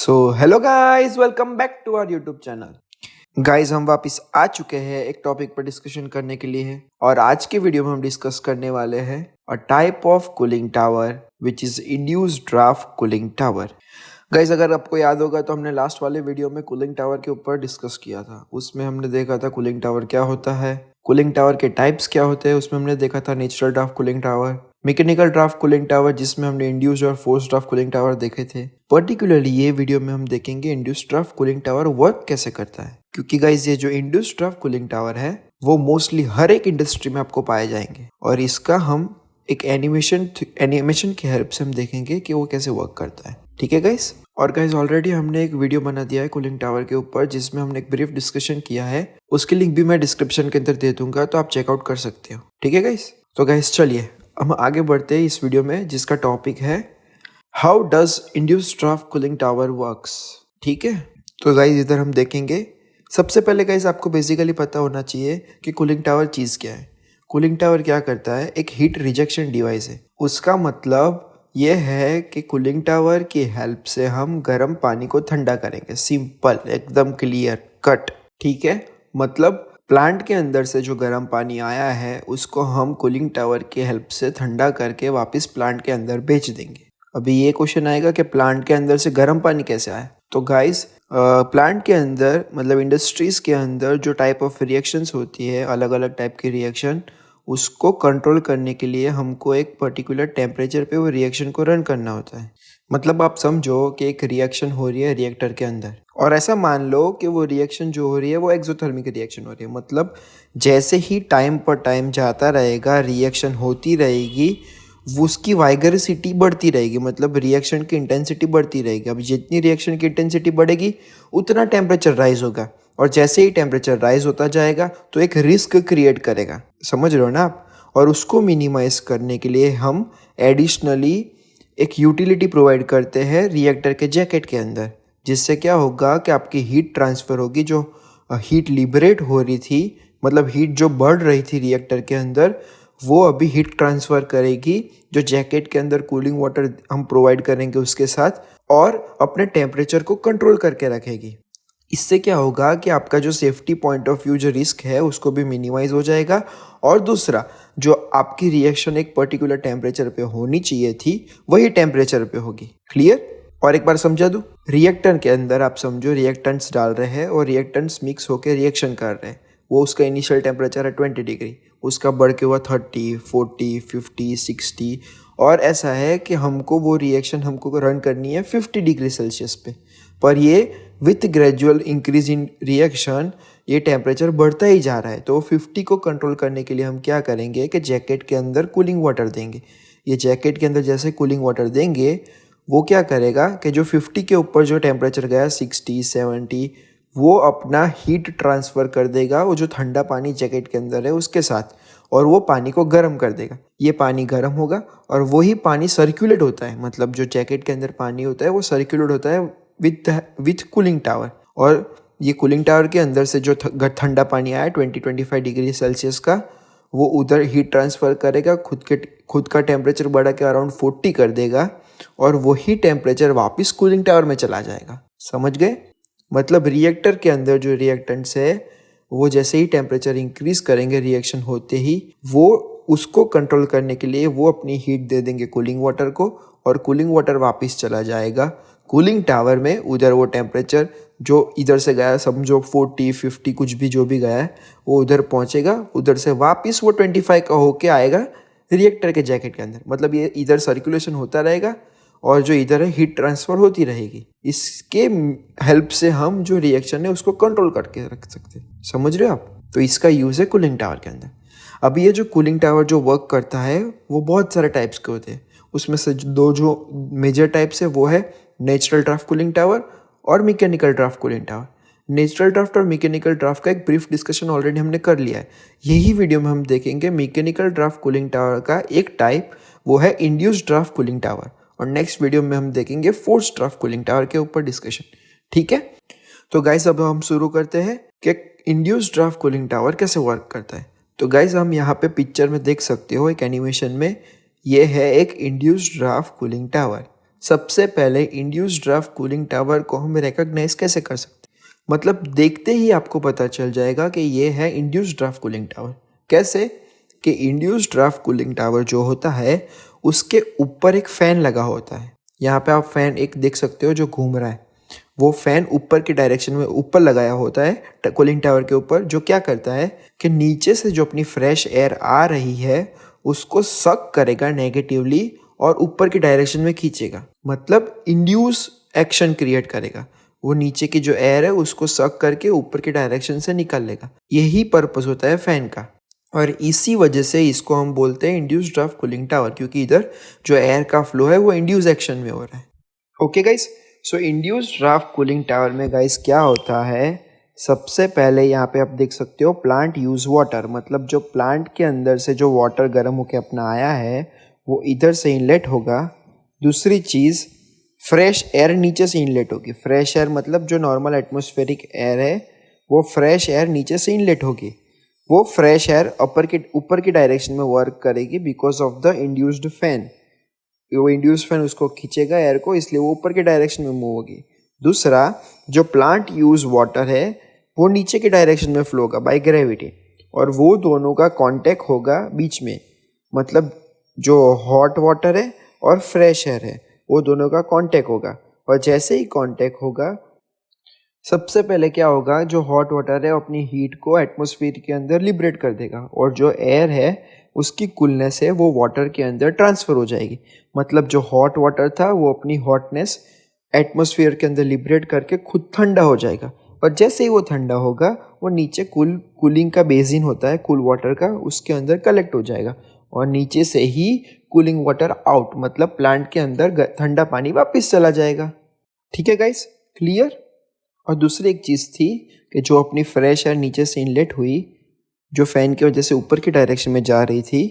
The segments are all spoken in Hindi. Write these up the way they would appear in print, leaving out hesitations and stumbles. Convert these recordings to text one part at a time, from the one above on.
So hello guys, welcome back to our YouTube channel. Guys, हम वापस आ चुके हैं एक टॉपिक पर डिस्कशन करने के लिए और आज के वीडियो में हम डिस्कस करने वाले हैं a type of cooling tower which is induced draft cooling tower. Guys, अगर आपको याद होगा तो हमने लास्ट वाले वीडियो में कूलिंग टावर के ऊपर डिस्कस किया था। उसमें हमने देखा था कूलिंग टावर क्या होता है, कूलिंग टावर के टाइप्स क्या होते हैं। उसमें हमने देखा था natural draft cooling tower, mechanical draft cooling tower जिसमें हमने इंड्यूस्ड और फोर्स्ड ड्राफ्ट कूलिंग टावर देखे थे। पर्टिकुलरली ये वीडियो में हम देखेंगे induced draft cooling tower work कैसे करता है, क्योंकि गाइस ये जो इंड्यूस्ड ड्राफ्ट कूलिंग टावर है वो मोस्टली हर एक इंडस्ट्री में आपको पाए जाएंगे और इसका हम एक एनिमेशन की हेल्प से हम देखेंगे कि वो कैसे वर्क करता है। ठीक है गाइस। और गाइस, ऑलरेडी हमने एक वीडियो बना दिया है कूलिंग टावर के ऊपर जिसमें हमने एक ब्रीफ डिस्कशन किया है। उसकी लिंक भी मैं डिस्क्रिप्शन के अंदर दे दूंगा, तो आप चेकआउट कर सकते हो। ठीक है गाइस। तो गाइस चलिए हम आगे बढ़ते हैं इस वीडियो में जिसका टॉपिक है how does induced draft cooling tower works. ठीक है। तो गाइस इधर हम देखेंगे। सबसे पहले गाइस आपको बेसिकली पता होना चाहिए कि कूलिंग टावर चीज़ क्या है। कूलिंग टावर क्या करता है, एक हीट रिजेक्शन डिवाइस है। उसका मतलब ये है कि कूलिंग टावर की हेल्प से हम गर्म पानी को ठंडा करेंगे। सिंपल, एकदम क्लियर कट। ठीक है। मतलब प्लांट के अंदर से जो गर्म पानी आया है उसको हम कूलिंग टावर की हेल्प से ठंडा करके वापस प्लांट के अंदर भेज देंगे। अभी ये क्वेश्चन आएगा कि प्लांट के अंदर से गर्म पानी कैसे आया। तो गाइस, प्लांट के अंदर मतलब इंडस्ट्रीज के अंदर जो टाइप ऑफ रिएक्शंस होती है, अलग अलग टाइप की रिएक्शन, उसको कंट्रोल करने के लिए हमको एक पर्टिकुलर टेम्परेचर पे वो रिएक्शन को रन करना होता है। मतलब आप समझो कि एक रिएक्शन हो रही है रिएक्टर के अंदर और ऐसा मान लो कि वो रिएक्शन जो हो रही है वो एक्सोथर्मिक रिएक्शन हो रही है। मतलब जैसे ही टाइम पर टाइम जाता रहेगा, रिएक्शन होती रहेगी, वो उसकी वाइगरसिटी बढ़ती रहेगी, मतलब रिएक्शन की इंटेंसिटी बढ़ती रहेगी। अब जितनी रिएक्शन की इंटेंसिटी बढ़ेगी उतना टेम्परेचर राइज होगा और जैसे ही टेम्परेचर राइज होता जाएगा तो एक रिस्क क्रिएट करेगा। समझ रहे हो ना आप। और उसको मिनिमाइज करने के लिए हम एडिशनली एक यूटिलिटी प्रोवाइड करते हैं रिएक्टर के जैकेट के अंदर, जिससे क्या होगा कि आपकी हीट ट्रांसफ़र होगी। जो हीट लिबरेट हो रही थी, मतलब हीट जो बढ़ रही थी रिएक्टर के अंदर, वो अभी हीट ट्रांसफ़र करेगी जो जैकेट के अंदर कूलिंग वाटर हम प्रोवाइड करेंगे उसके साथ, और अपने टेम्परेचर को कंट्रोल करके रखेगी। इससे क्या होगा कि आपका जो सेफ्टी पॉइंट ऑफ व्यू जो रिस्क है उसको भी मिनिमाइज हो जाएगा। और दूसरा, जो आपकी रिएक्शन एक पर्टिकुलर टेम्परेचर पे होनी चाहिए थी वही टेम्परेचर पे होगी। क्लियर। और एक बार समझा दूँ, रिएक्टर के अंदर आप समझो रिएक्टेंट्स डाल रहे हैं और रिएक्टेंट्स मिक्स होकर रिएक्शन कर रहे हैं। वो उसका इनिशियल टेम्परेचर है 20 डिग्री, उसका बढ़ के हुआ 30, 40, 50, 60, और ऐसा है कि हमको वो रिएक्शन हमको रन करनी है 50 डिग्री सेल्सियस पे। पर ये with gradual increase in reaction ये टेम्परेचर बढ़ता ही जा रहा है। तो 50 को कंट्रोल करने के लिए हम क्या करेंगे कि जैकेट के अंदर कूलिंग वाटर देंगे। ये जैकेट के अंदर जैसे कूलिंग वाटर देंगे वो क्या करेगा कि जो 50 के ऊपर जो टेम्परेचर गया 60, 70, वो अपना हीट ट्रांसफ़र कर देगा वो जो ठंडा पानी जैकेट के अंदर है उसके साथ, और वो पानी को गर्म कर देगा। ये पानी गर्म होगा और वही पानी सर्कुलेट होता है, मतलब जो जैकेट के अंदर पानी होता है वो सर्कुलेट होता है विथ कूलिंग टावर। और ये कूलिंग टावर के अंदर से जो ठंडा पानी आया 20-25 डिग्री सेल्सियस का, वो उधर हीट ट्रांसफ़र करेगा, खुद का टेम्परेचर बढ़ा के अराउंड 40 कर देगा और वही टेम्परेचर वापस कूलिंग टावर में चला जाएगा। समझ गए। मतलब रिएक्टर के अंदर जो रिएक्टेंट्स है वो जैसे ही टेम्परेचर इंक्रीज करेंगे रिएक्शन होते ही, वो उसको कंट्रोल करने के लिए वो अपनी हीट दे देंगे कूलिंग वाटर को और कूलिंग वाटर वापस चला जाएगा कूलिंग टावर में। उधर वो टेम्परेचर जो इधर से गया, समझो 40, 50 कुछ भी जो भी गया है, वो उधर पहुंचेगा, उधर से वापस वो 25 का होके आएगा रिएक्टर के जैकेट के अंदर। मतलब ये इधर सर्कुलेशन होता रहेगा और जो इधर है हीट ट्रांसफ़र होती रहेगी। इसके हेल्प से हम जो रिएक्शन है उसको कंट्रोल करके रख सकते हैं। समझ रहे हो आप। तो इसका यूज़ है कूलिंग टावर के अंदर। अभी ये जो कूलिंग टावर जो वर्क करता है वो बहुत सारे टाइप्स के होते हैं। उसमें से दो जो मेजर टाइप्स है वो है नेचुरल ड्राफ्ट कूलिंग टावर और mechanical draft cooling tower. Natural draft और मैकेनिकल ड्राफ्ट का एक ब्रीफ डिस्कशन ऑलरेडी हमने कर लिया है। यही वीडियो में हम देखेंगे मैकेनिकल ड्राफ्ट कूलिंग टावर का एक टाइप, वो है इंड्यूस्ड ड्राफ्ट कूलिंग टावर। और नेक्स्ट वीडियो में हम देखेंगे फोर्स्ड ड्राफ्ट कूलिंग टावर के ऊपर डिस्कशन। ठीक है। तो गाइस अब हम शुरू करते हैं कि इंड्यूस्ड ड्राफ्ट कूलिंग टावर कैसे वर्क करता है। तो गाइस हम यहाँ पे पिक्चर में देख सकते हो एक एनिमेशन में, ये है एक इंड्यूस्ड ड्राफ्ट कूलिंग टावर। सबसे पहले इंड्यूस्ड ड्राफ्ट कूलिंग टावर को हम रिकॉग्नाइज कैसे कर सकते हैं, मतलब देखते ही आपको पता चल जाएगा कि ये है इंड्यूस्ड ड्राफ्ट कूलिंग टावर। कैसे कि इंड्यूस्ड ड्राफ्ट कूलिंग टावर जो होता है उसके ऊपर एक फ़ैन लगा होता है। यहाँ पे आप फैन एक देख सकते हो जो घूम रहा है, वो फैन ऊपर की डायरेक्शन में ऊपर लगाया होता है कूलिंग टावर के ऊपर, जो क्या करता है कि नीचे से जो अपनी फ्रेश एयर आ रही है उसको सक करेगा नेगेटिवली और ऊपर की डायरेक्शन में खींचेगा, मतलब इंड्यूस एक्शन क्रिएट करेगा। वो नीचे की जो एयर है उसको सक करके ऊपर की डायरेक्शन से निकाल लेगा। यही पर्पस होता है फैन का, और इसी वजह से इसको हम बोलते हैं इंड्यूस ड्राफ्ट कूलिंग टावर, क्योंकि इधर जो एयर का फ्लो है वो इंड्यूस एक्शन में हो रहा है। ओके गाइस, सो इंड्यूस ड्राफ्ट कूलिंग टावर में गाइस क्या होता है, सबसे पहले यहाँ पे आप देख सकते हो प्लांट यूज वाटर, मतलब जो प्लांट के अंदर से जो वाटर गर्म होकर अपना आया है वो इधर से इनलेट होगा। दूसरी चीज़, फ्रेश एयर नीचे से इनलेट होगी। फ्रेश एयर मतलब जो नॉर्मल एटमॉस्फेरिक एयर है वो फ्रेश एयर नीचे से इनलेट होगी। वो फ्रेश एयर ऊपर की डायरेक्शन में वर्क करेगी because of the induced fan. वो इंड्यूस्ड फैन उसको खींचेगा एयर को, इसलिए वो ऊपर के डायरेक्शन में मूव होगी। दूसरा, जो प्लांट यूज वाटर है वो नीचे के डायरेक्शन में फ्लो होगा बाय ग्रेविटी, और वो दोनों का कांटेक्ट होगा बीच में, मतलब जो हॉट वाटर है और फ्रेश एयर है वो दोनों का कांटेक्ट होगा। और जैसे ही कांटेक्ट होगा, सबसे पहले क्या होगा, जो हॉट वाटर है अपनी हीट को एटमॉस्फेयर के अंदर लिबरेट कर देगा, और जो एयर है उसकी कूलनेस है वो वाटर के अंदर ट्रांसफ़र हो जाएगी। मतलब जो हॉट वाटर था वो अपनी हॉटनेस एटमॉस्फेयर के अंदर लिबरेट करके खुद ठंडा हो जाएगा, और जैसे ही वो ठंडा होगा वो नीचे कूलिंग का बेसिन होता है कूल वाटर का, उसके अंदर कलेक्ट हो जाएगा, और नीचे से ही कूलिंग वाटर आउट, मतलब प्लांट के अंदर ठंडा पानी वापस चला जाएगा। ठीक है गाइस, क्लियर। और दूसरी एक चीज़ थी कि जो अपनी फ्रेश एयर नीचे से इनलेट हुई, जो फैन की वजह से ऊपर की डायरेक्शन में जा रही थी,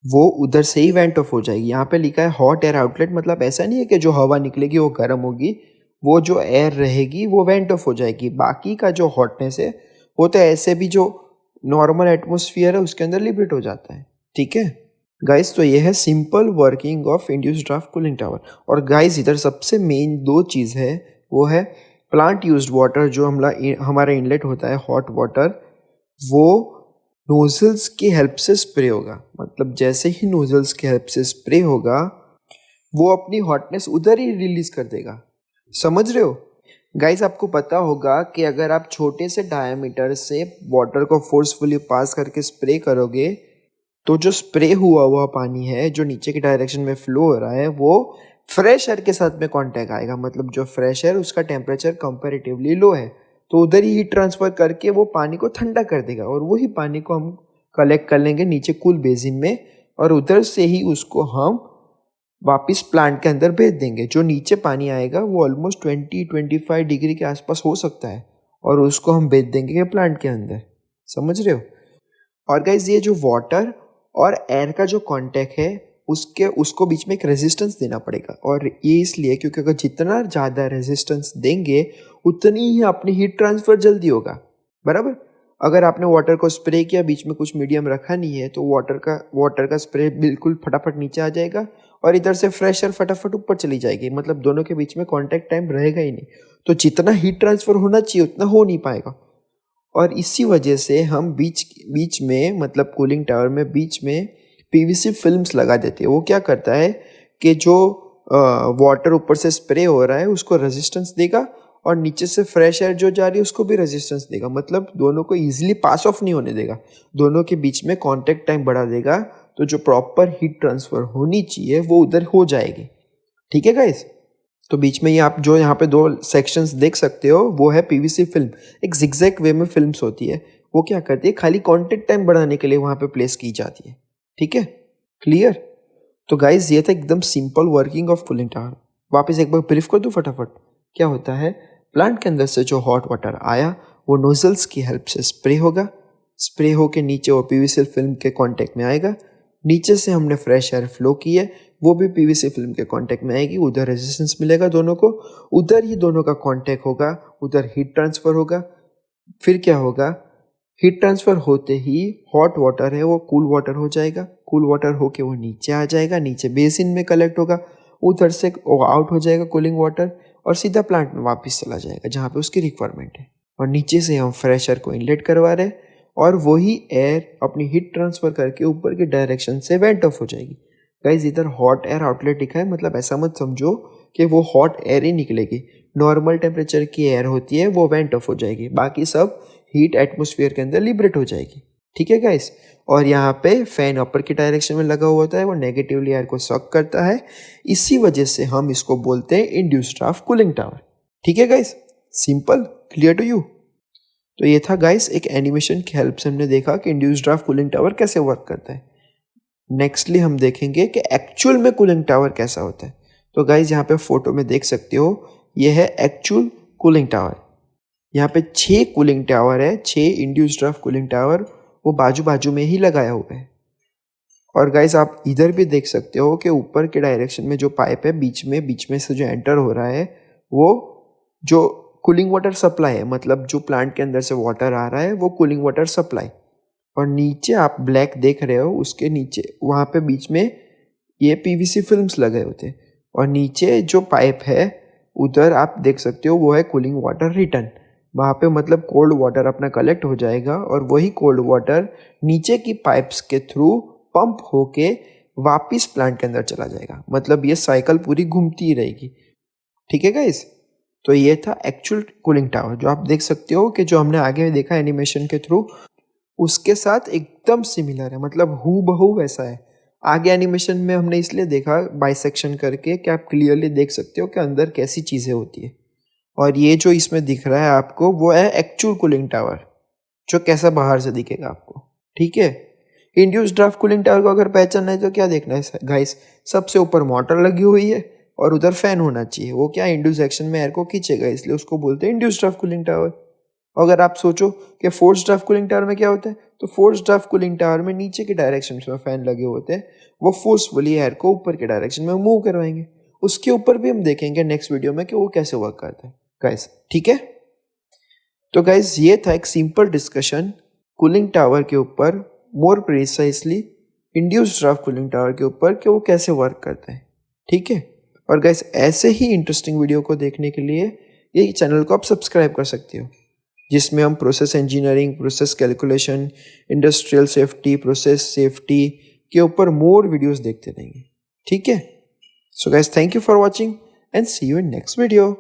वो उधर से ही वेंट ऑफ हो जाएगी। यहाँ पे लिखा है हॉट एयर आउटलेट, मतलब ऐसा नहीं है कि जो हवा निकलेगी वो गर्म होगी, वो जो एयर रहेगी वो वेंट ऑफ हो जाएगी। बाकी का जो हॉटनेस है वो तो ऐसे भी जो नॉर्मल एटमोसफियर है उसके अंदर लिबरेट हो जाता है। ठीक है गाइस, तो ये है simple working of induced draft cooling tower. और गाइस इधर सबसे मेन दो चीज़ है, वो है प्लांट यूज्ड वाटर, जो हमारा इनलेट होता है हॉट वाटर, वो नोजल्स की हेल्प से स्प्रे होगा। मतलब जैसे ही नोजल्स की हेल्प से स्प्रे होगा वो अपनी हॉटनेस उधर ही रिलीज कर देगा। समझ रहे हो गाइस, आपको पता होगा कि अगर आप छोटे से डायमीटर से वाटर को फोर्सफुली पास करके स्प्रे करोगे तो जो स्प्रे हुआ पानी है जो नीचे की डायरेक्शन में फ्लो हो रहा है वो फ्रेश एयर के साथ में कांटेक्ट आएगा। मतलब जो फ्रेश एयर उसका टेम्परेचर कंपैरेटिवली लो है, तो उधर ही हीट ट्रांसफर करके वो पानी को ठंडा कर देगा, और वही पानी को हम कलेक्ट कर लेंगे नीचे कूल बेसिन में, और उधर से ही उसको हम वापस प्लांट के अंदर भेज देंगे। जो नीचे पानी आएगा वो ऑलमोस्ट 20-25 डिग्री के आसपास हो सकता है, और उसको हम भेज देंगे प्लांट के अंदर। समझ रहे हो। और गाइज ये जो वाटर और एयर का जो कांटेक्ट है उसको बीच में एक रेजिस्टेंस देना पड़ेगा, और ये इसलिए क्योंकि अगर जितना ज़्यादा रेजिस्टेंस देंगे उतनी ही अपनी हीट ट्रांसफ़र जल्दी होगा। बराबर। अगर आपने वाटर को स्प्रे किया, बीच में कुछ मीडियम रखा नहीं है, तो वाटर का स्प्रे बिल्कुल फटाफट नीचे आ जाएगा, और इधर से फ्रेश एयर फटाफट ऊपर चली जाएगी। मतलब दोनों के बीच में कांटेक्ट टाइम रहेगा ही नहीं, तो जितना हीट ट्रांसफ़र होना चाहिए उतना हो नहीं पाएगा। और इसी वजह से हम बीच में, मतलब कूलिंग टावर में बीच में पीवीसी फिल्म्स लगा देते हैं। वो क्या करता है कि जो वाटर ऊपर से स्प्रे हो रहा है उसको रेजिस्टेंस देगा, और नीचे से फ्रेश एयर जो जा रही है उसको भी रेजिस्टेंस देगा। मतलब दोनों को ईजिली पास ऑफ नहीं होने देगा, दोनों के बीच में कांटेक्ट टाइम बढ़ा देगा, तो जो प्रॉपर हीट ट्रांसफ़र होनी चाहिए वो उधर हो जाएगी। ठीक है गाइस, तो बीच में ये आप जो यहाँ पे दो सेक्शंस देख सकते हो वो है पीवीसी फिल्म। एक जिगजैग वे में फिल्म्स होती है, वो क्या करती है, खाली कांटेक्ट टाइम बढ़ाने के लिए वहाँ पे प्लेस की जाती है। ठीक है, क्लियर। तो गाइज ये था एकदम simple working of cooling tower. वापस एक बार ब्रीफ कर दूँ फटाफट। क्या होता है, प्लांट के अंदर से जो हॉट वाटर आया वो नोजल्स की हेल्प से स्प्रे होगा, स्प्रे होके नीचे वो पीवीसी फिल्म के कांटेक्ट में आएगा। नीचे से हमने फ्रेश एयर फ्लो की है, वो भी पीवीसी फिल्म के कांटेक्ट में आएगी, उधर रेजिस्टेंस मिलेगा दोनों को, उधर ही दोनों का कांटेक्ट होगा, उधर हीट ट्रांसफ़र होगा। फिर क्या होगा, हीट ट्रांसफ़र होते ही हॉट वाटर है वो कूल वाटर हो जाएगा, कूल वाटर होके वो नीचे आ जाएगा, नीचे बेसिन में कलेक्ट होगा, उधर से आउट हो जाएगा कूलिंग वाटर और सीधा प्लांट में वापस चला जाएगा जहाँ पे उसकी रिक्वायरमेंट है। और नीचे से हम फ्रेश एयर को इनलेट करवा रहे हैं और वही एयर अपनी हीट ट्रांसफर करके ऊपर की डायरेक्शन से वेंट ऑफ हो जाएगी। गाइस इधर हॉट एयर आउटलेट लिखा है, मतलब ऐसा मत समझो कि वो हॉट एयर ही निकलेगी। नॉर्मल टेम्परेचर की एयर होती है वो वेंट ऑफ हो जाएगी, बाकी सब हीट एटमोसफियर के अंदर लिबरेट हो जाएगी। ठीक है गाइस। और यहाँ पे फैन अपर की डायरेक्शन में लगा हुआ होता है, वो नेगेटिवली एयर को सक करता है। इसी वजह से हम इसको बोलते हैं इंड्यूस्ड ड्राफ्ट कूलिंग टावर। ठीक है guys, simple, clear to you. तो ये था गाइस एक एनिमेशन की हेल्प से हमने देखा कि इंड्यूस्ड ड्राफ्ट कूलिंग टावर कैसे वर्क करता है। नेक्स्टली हम देखेंगे कि एक्चुअल में कूलिंग टावर कैसा होता है। तो गाइस यहाँ पे फोटो में देख सकते हो, ये है एक्चुअल कूलिंग टावर। यहाँ पे 6 कूलिंग टावर है, 6 इंड्यूस्ड ड्राफ्ट कूलिंग टावर, वो बाजू बाजू में ही लगाया हुआ है। और गाइस आप इधर भी देख सकते हो कि ऊपर के डायरेक्शन में जो पाइप है बीच में से जो एंटर हो रहा है, वो जो कूलिंग वाटर सप्लाई है, मतलब जो प्लांट के अंदर से वाटर आ रहा है वो कूलिंग वाटर सप्लाई। और नीचे आप ब्लैक देख रहे हो, उसके नीचे वहाँ पे बीच में ये पीवीसी फिल्म्स लगे होते हैं। और नीचे जो पाइप है उधर आप देख सकते हो वो है कूलिंग वाटर रिटर्न। वहाँ पे मतलब कोल्ड वाटर अपना कलेक्ट हो जाएगा और वही कोल्ड वाटर नीचे की पाइप्स के थ्रू पंप होके वापस प्लांट के अंदर चला जाएगा। मतलब ये साइकिल पूरी घूमती ही रहेगी। ठीक है गाइस। तो ये था एक्चुअल कूलिंग टावर, जो आप देख सकते हो कि जो हमने आगे देखा एनिमेशन के थ्रू उसके साथ एकदम सिमिलर है, मतलब हूबहू वैसा है। आगे एनिमेशन में हमने इसलिए देखा बाइसेक्शन करके कि आप क्लियरली देख सकते हो कि अंदर कैसी चीज़ें होती है। और ये जो इसमें दिख रहा है आपको वो है एक्चुअल कूलिंग टावर, जो कैसा बाहर से दिखेगा आपको। ठीक है। इंड्यूस्ड ड्राफ्ट कूलिंग टावर को अगर पहचानना है तो क्या देखना है गाइस, सबसे ऊपर मोटर लगी हुई है और उधर फैन होना चाहिए। वो क्या इंड्यूस एक्शन में एयर को खींचेगा, इसलिए उसको बोलते हैं इंड्यूस्ड ड्राफ्ट कूलिंग टावर। अगर आप सोचो कि फोर्स्ड ड्राफ्ट कूलिंग टावर में क्या होता है, तो फोर्स्ड ड्राफ्ट कूलिंग टावर में नीचे के डायरेक्शन में फैन लगे होते हैं, वो फोर्सफुली एयर को ऊपर के डायरेक्शन में मूव करवाएंगे। उसके ऊपर भी हम देखेंगे नेक्स्ट वीडियो में कि वो कैसे वर्क करता है गाइस। ठीक है। तो गाइस ये था एक सिंपल डिस्कशन कूलिंग टावर के ऊपर, more precisely induced draft cooling tower के ऊपर कि वो कैसे वर्क करता है। ठीक है। और गाइस ऐसे ही इंटरेस्टिंग वीडियो को देखने के लिए ये चैनल को आप सब्सक्राइब कर सकते हो, जिसमें हम process engineering, process calculation, industrial safety, process safety के ऊपर मोर वीडियोस देखते रहेंगे। ठीक है। So guys thank you for watching and see you in next video.